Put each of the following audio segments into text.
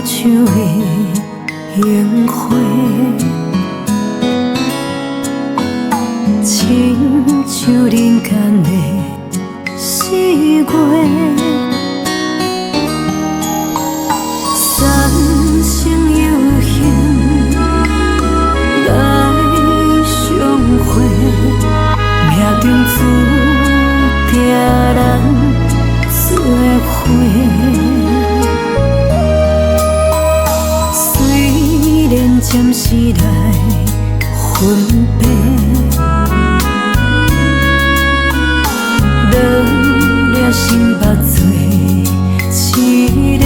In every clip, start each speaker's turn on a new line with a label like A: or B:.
A: 像的樱花，亲像人间的四月。三生有幸来相会，命中注定咱做伙。虽然暂时来分别，落了心目做一个。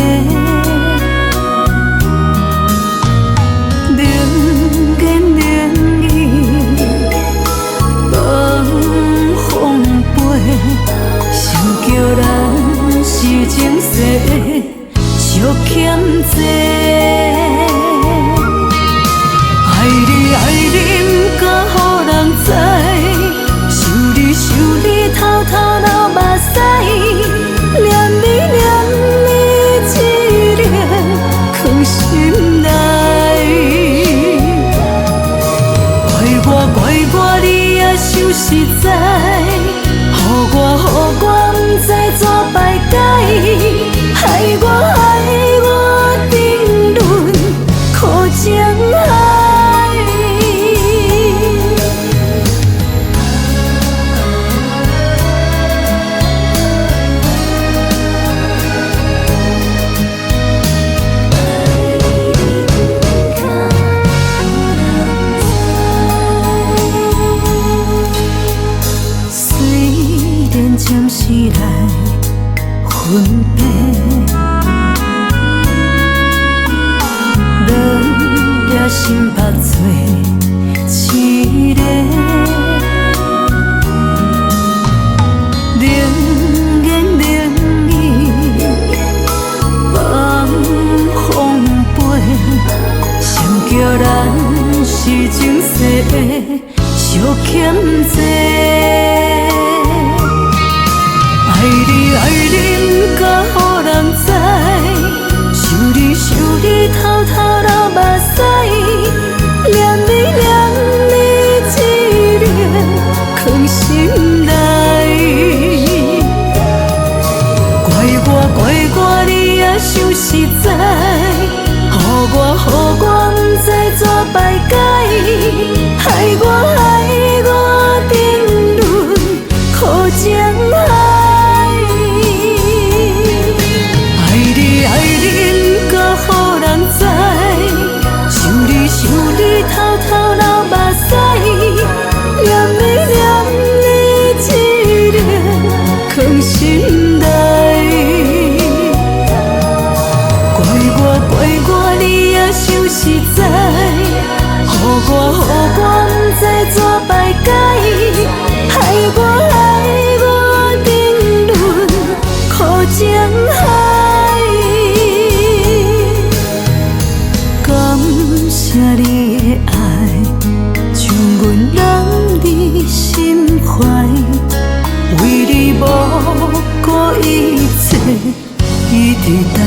A: 情世惜欠债，爱你爱你，不敢予人知，想你想你，偷偷流目屎，念你念你，一念藏心内。怪我，你也想实在，予我不知怎排解。害我沉沦苦情海，虽然暂时来分别。心目做一个，冷言冷语放风飞，谁叫咱是前世惜欠债？爱你爱你，不敢予人知，想你想你，偷偷流目屎。念你念你，一念藏心内。怪我，你也想实在，予我不知怎排解，害我沉沦苦情海。爱你爱你，不敢予人知，想你想你，偷偷流目屎，念你念你，一念藏心内。怪我，你也想实在，予我不知怎排解，害我沉沦苦情海。感谢你的爱，将阮揽入心怀，为你无顾一切，一直等。